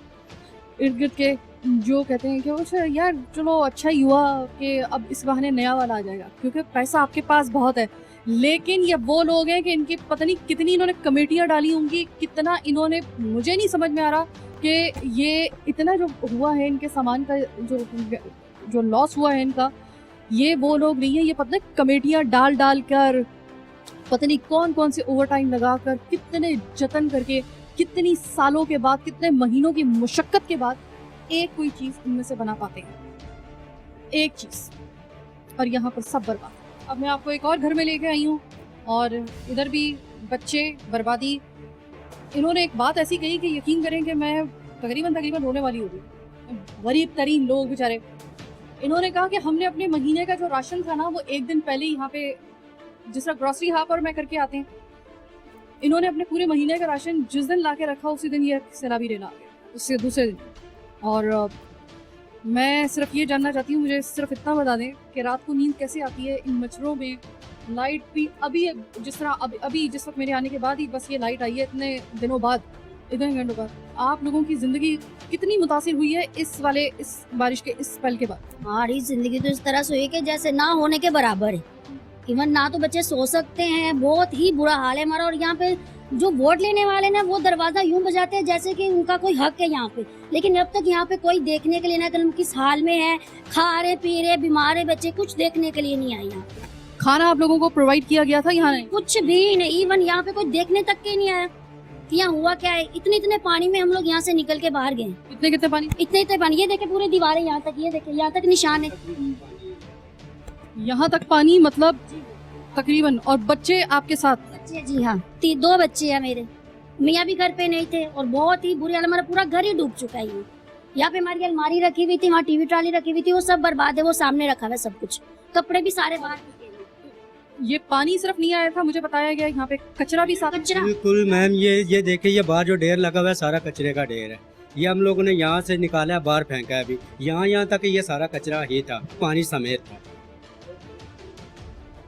इर्द गिर्द के, जो कहते हैं कि अच्छा यार चलो अच्छा ही हुआ कि अब इस बहाने नया वाला आ जाएगा, क्योंकि पैसा आपके पास बहुत है। लेकिन ये वो लोग हैं कि इनकी पता नहीं कितनी इन्होंने कमेटियाँ डाली होंगी, कितना इन्होंने, मुझे नहीं समझ में आ रहा कि ये इतना जो हुआ है इनके सामान का, जो लॉस हुआ है इनका, ये वो लोग नहीं है, ये पता नहीं कमेटियाँ डाल डाल कर, पता नहीं कौन कौन से ओवर टाइम लगा कर, कितने जतन करके, कितनी सालों के बाद, कितने महीनों की मुशक्कत के बाद एक कोई चीज इनमें से बना पाते हैं, एक चीज, और यहाँ पर सब बर्बाद। अब मैं आपको एक और घर में लेके आई हूँ और इधर भी बच्चे बर्बादी। इन्होंने एक बात ऐसी कही कि यकीन करें कि मैं तकरीबन रोने वाली हो गई। गरीब तरीन लोग बेचारे। इन्होंने कहा कि हमने अपने महीने का जो राशन था ना वो एक दिन पहले यहाँ पे, जिस तरह ग्रोसरी हाप और मैं करके आते हैं, इन्होंने अपने पूरे महीने का राशन जिस दिन ला के रखा उसी दिन ये सैलाबी रेला आ गया, उससे दूसरे दिन। और मैं सिर्फ ये जानना चाहती हूँ, मुझे सिर्फ इतना बता दें कि रात को नींद कैसे आती है इन मच्छरों में। लाइट भी अभी जिस तरह अभी जिस वक्त मेरे आने के बाद ही बस ये लाइट आई है, इतने दिनों बाद, इतने घंटों बाद। आप लोगों की ज़िंदगी कितनी मुतासिर हुई है इस बारिश के इस स्पेल के बाद? हमारी जिंदगी तो इस तरह से हुई कि जैसे ना होने के बराबर है। इवन ना तो बच्चे सो सकते हैं, बहुत ही बुरा हाल है हमारा। और यहाँ पे जो वोट लेने वाले ना वो दरवाजा यूं बजाते हैं जैसे कि उनका कोई हक है यहाँ पे, लेकिन अब तक यहाँ पे कोई देखने के लिए ना कि किस हाल में है, खा रहे पी रहे बीमार है बच्चे, कुछ देखने के लिए नहीं आए यहाँ पे। खाना आप लोगों को प्रोवाइड किया गया था यहाँ? कुछ भी नहीं, इवन यहाँ पे कोई देखने तक के नहीं आया कि यहाँ हुआ क्या है। इतने पानी में हम लोग यहाँ से निकल के बाहर गए। कितने पानी? इतने पानी, ये देखे पूरे दीवारें यहाँ तक, ये देखे यहाँ तक निशान है, यहाँ तक पानी, मतलब तकरीबन। और बच्चे आपके साथ? बच्चे जी हाँ, 2 बच्चे हैं मेरे। मियाँ भी घर पे नहीं थे और बहुत ही बुरी हाल, हमारा पूरा घर ही डूब चुका है। यहाँ पे हमारी अलमारी रखी हुई थी, वहाँ टीवी ट्रॉली रखी हुई थी, वो सब बर्बाद है, वो सामने रखा हुआ है सब कुछ, कपड़े भी सारे बाहर। ये पानी सिर्फ नहीं आया था, मुझे बताया गया यहाँ पे कचरा भी साथ। कचरा बिल्कुल मैम, ये देखिए, ये बाहर जो ढेर लगा हुआ है सारा कचरे का ढेर है। ये हम लोगों ने यहाँ से निकाला है, बाहर फेंका है। अभी यहाँ तक ये सारा कचरा ही था, पानी समेत था।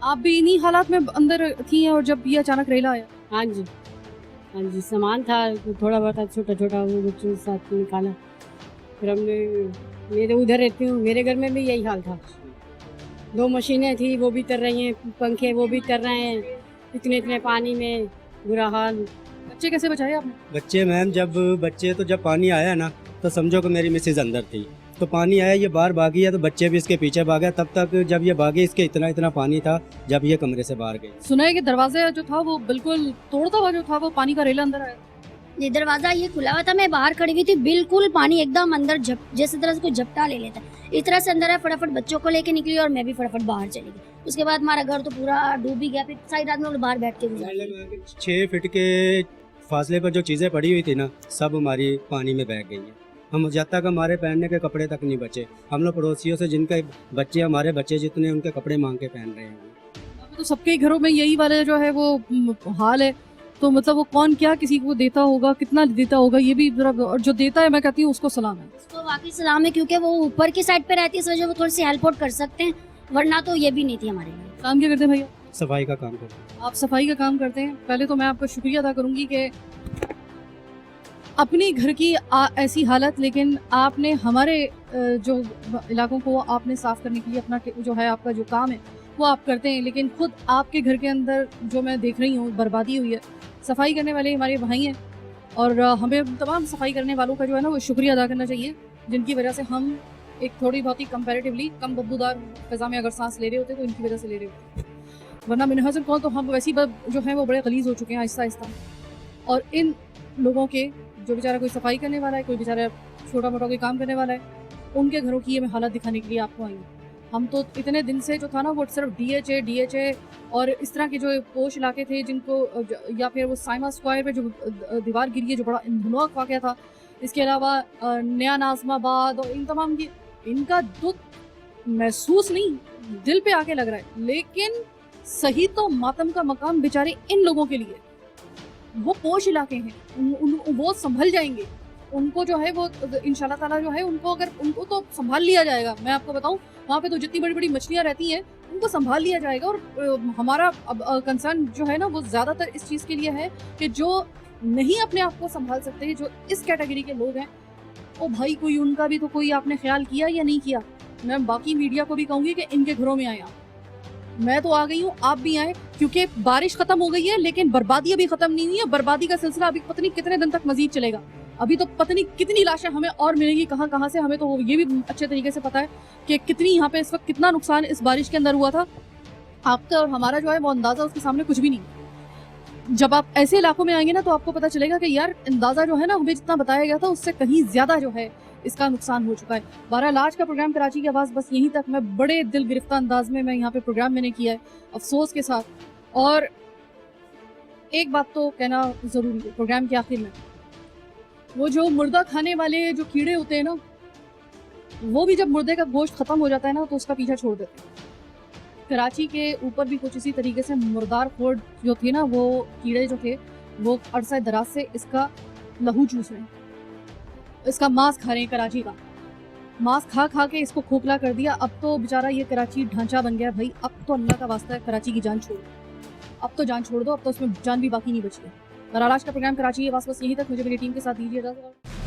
आप भी इन्हीं हालात में अंदर थी और जब ये अचानक रेला आया? हाँ जी, सामान था थोड़ा बहुत छोटा छोटा, वो बच्चों के साथ निकाला। फिर हमने, मेरे उधर रहती हूँ, मेरे घर में भी यही हाल था। 2 मशीनें थी, वो भी तर रही हैं, पंखे वो भी तर रहे हैं, इतने पानी में बुरा हाल। बच्चे कैसे बचाए आपने? बच्चे मैम, जब पानी आया ना तो समझो कि मेरी मिसेज अंदर थी, तो पानी आया, ये बाहर भागी है तो बच्चे भी इसके पीछे भागे। तब तक जब ये भागे इसके इतना पानी था जब ये कमरे से बाहर गई। सुना है कि दरवाजा जो था वो बिल्कुल तोड़ता हुआ जो था वो पानी का रेला अंदर आया। ये दरवाजा ये खुला हुआ था, मैं बाहर खड़ी हुई थी, बिल्कुल पानी एकदम अंदर जैसे तरह से कोई झपटा ले लेता है, इस तरह से अंदर है। फटाफट बच्चों को लेके निकली और मैं भी फटाफट बाहर चली गई। उसके बाद हमारा घर तो पूरा डूब ही गया। फिर सारी रात में बाहर बैठ के गुजारी। 6 फीट के फासले पर जो चीज़ें पड़ी हुई थी ना, सब हमारी पानी में बह गई हैं। हम जब तक हमारे पहनने के कपड़े तक नहीं बचे, हम लोग पड़ोसियों से जिनके बच्चे हमारे बच्चे जितने, उनके कपड़े मांग के पहन रहे हैं। तो सबके घरों में यही वाले जो है वो हाल है। तो मतलब वो कौन क्या किसी को देता होगा, कितना देता होगा, ये भी जरा, और जो देता है मैं कहती हूँ उसको सलाम है। उसको वाकई सलाम है, क्योंकि वो ऊपर की साइड पे रहती है, इस वजह वो थोड़ी सी हेल्प कर सकते हैं, वरना तो ये भी नहीं थी हमारे लिए। काम क्या करते हैं भैया? सफाई का काम करते हैं। आप सफाई का काम करते हैं। पहले तो मैं आपका शुक्रिया अदा करूंगी कि अपनी घर की ऐसी हालत, लेकिन आपने हमारे जो इलाकों को आपने साफ करने के लिए अपना जो है आपका जो काम है वो आप करते हैं, लेकिन खुद आपके घर के अंदर जो मैं देख रही हूँ बर्बादी हुई है। सफाई करने वाले हमारे भाई हैं और हमें तमाम सफाई करने वालों का जो है ना वो शुक्रिया अदा करना चाहिए, जिनकी वजह से हम एक थोड़ी बहुत ही कंपैरेटिवली कम बदबूदार फिजा में अगर सांस ले रहे होते तो इनकी वजह से ले रहे होते, वरना मिनहजर कौन तो हम वैसी जो है वो बड़े गलीज हो चुके हैं आहिस्ता आहिस्ता। और इन लोगों के जो बेचारा कोई सफाई करने वाला है, कोई बेचारा छोटा मोटा कोई काम करने वाला है, उनके घरों की ये मैं हालत दिखाने के लिए आपको आई हूँ। हम तो इतने दिन से जो था ना वो सिर्फ डीएचए और इस तरह के जो पोश इलाके थे जिनको या फिर वो साइमा स्क्वायर पे जो दीवार गिरी है जो बड़ा इंदुनाक वाक़या था, इसके अलावा नया नाज़माबाद और इन तमाम की इनका दुख महसूस नहीं दिल पे आके लग रहा है। लेकिन सही तो मातम का मकाम बेचारे इन लोगों के लिए, वो पोश इलाके हैं, वो संभल जाएंगे, उनको जो है वो इंशाल्लाह ताला जो है उनको अगर उनको तो संभाल लिया जाएगा। मैं आपको बताऊं वहाँ पे तो जितनी बड़ी बड़ी मछलियाँ रहती हैं उनको संभाल लिया जाएगा। और हमारा अब कंसर्न जो है ना वो ज़्यादातर इस चीज़ के लिए है कि जो नहीं अपने आप को संभाल सकते, जो इस कैटेगरी के लोग हैं, ओ भाई कोई उनका भी तो कोई आपने ख्याल किया या नहीं किया। मैं बाकी मीडिया को भी कहूँगी कि इनके घरों में आए। मैं तो आ गई हूँ, आप भी आए, क्योंकि बारिश खत्म हो गई है लेकिन बर्बादी अभी खत्म नहीं हुई है। बर्बादी का सिलसिला अभी पता नहीं कितने दिन तक मजीद चलेगा। अभी तो पता नहीं कितनी लाशें हमें और मिलेंगी कहाँ से। हमें तो ये भी अच्छे तरीके से पता है कि कितनी यहाँ पे इस वक्त कितना नुकसान इस बारिश के अंदर हुआ था। आपका और हमारा जो है वो अंदाजा उसके सामने कुछ भी नहीं। जब आप ऐसे इलाकों में आएंगे ना तो आपको पता चलेगा कि यार अंदाजा जो है ना हमें जितना बताया गया था उससे कहीं ज्यादा जो है इसका नुकसान हो चुका है। बहरहाल आज का प्रोग्राम कराची की आवाज़ बस यहीं तक। मैं बड़े दिल गिरफ्तार अंदाज में मैं यहाँ पे प्रोग्राम मैंने किया है अफसोस के साथ। और एक बात तो कहना ज़रूरी है प्रोग्राम के आखिर में, वो जो मुर्दा खाने वाले जो कीड़े होते हैं ना, वो भी जब मुर्दे का गोश्त ख़त्म हो जाता है ना तो उसका पीछा छोड़ देते हैं। कराची के ऊपर भी कुछ इसी तरीके से मुर्दार खोर जो थे ना, वो कीड़े जो थे वो अरसा दराज से इसका लहू चूस रहे हैं, इसका मांस खा रहे हैं। कराची का मांस खा खा के इसको खोखला कर दिया। अब तो बेचारा ये कराची ढांचा बन गया भाई। अब तो अल्लाह का वास्ता है कराची की जान छोड़ो, अब तो जान छोड़ दो, अब तो उसमें जान भी बाकी नहीं बची है। बहरहाल आज का प्रोग्राम कराची की आवाज़ बस यहीं तक। मुझे मेरी टीम के साथ दीजिए इजाज़त।